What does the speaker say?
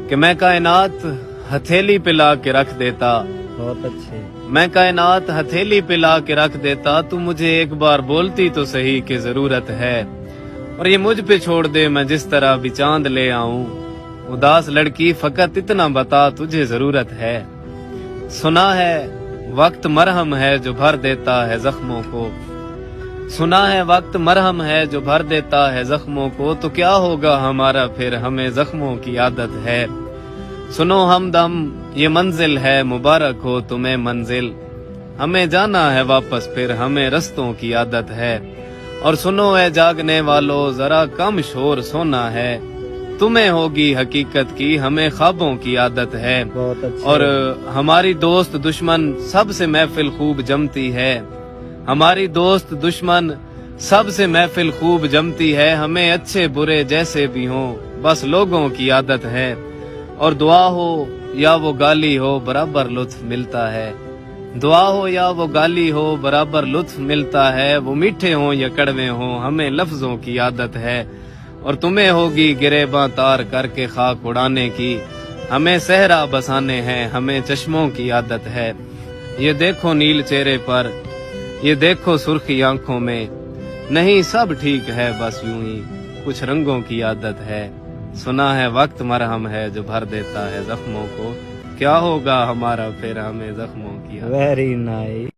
کہ میں کائنات ہتھیلی پہ لا کے رکھ دیتا، بہت اچھے. میں کائنات ہتھیلی پہ لا کے رکھ دیتا، تو مجھے ایک بار بولتی تو صحیح کہ ضرورت ہے، اور یہ مجھ پہ چھوڑ دے میں جس طرح بھی چاند لے آؤں. اداس لڑکی فقط اتنا بتا تجھے ضرورت ہے. سنا ہے وقت مرہم ہے جو بھر دیتا ہے زخموں کو، سنا ہے وقت مرہم ہے جو بھر دیتا ہے زخموں کو، تو کیا ہوگا ہمارا پھر ہمیں زخموں کی عادت ہے. سنو ہمدم یہ منزل ہے مبارک ہو تمہیں منزل، ہمیں جانا ہے واپس پھر ہمیں رستوں کی عادت ہے. اور سنو اے جاگنے والو ذرا کم شور سونا ہے، تمہیں ہوگی حقیقت کی ہمیں خوابوں کی عادت ہے. بہت اچھے. اور ہماری دوست دشمن سب سے محفل خوب جمتی ہے، ہماری دوست دشمن سب سے محفل خوب جمتی ہے، ہمیں اچھے برے جیسے بھی ہوں بس لوگوں کی عادت ہے. اور دعا ہو یا وہ گالی ہو برابر لطف ملتا ہے، دعا ہو یا وہ گالی ہو برابر لطف ملتا ہے. وہ میٹھے ہوں یا کڑوے ہوں ہمیں لفظوں کی عادت ہے. اور تمہیں ہوگی گریباں تار کر کے خاک اڑانے کی، ہمیں صحرا بسانے ہیں ہمیں چشموں کی عادت ہے. یہ دیکھو نیل چہرے پر، یہ دیکھو سرخی آنکھوں میں، نہیں سب ٹھیک ہے بس یوں ہی کچھ رنگوں کی عادت ہے. سنا ہے وقت مرہم ہے جو بھر دیتا ہے زخموں کو، کیا ہوگا ہمارا پھر ہمیں زخموں کی عادت ہے. Very nice.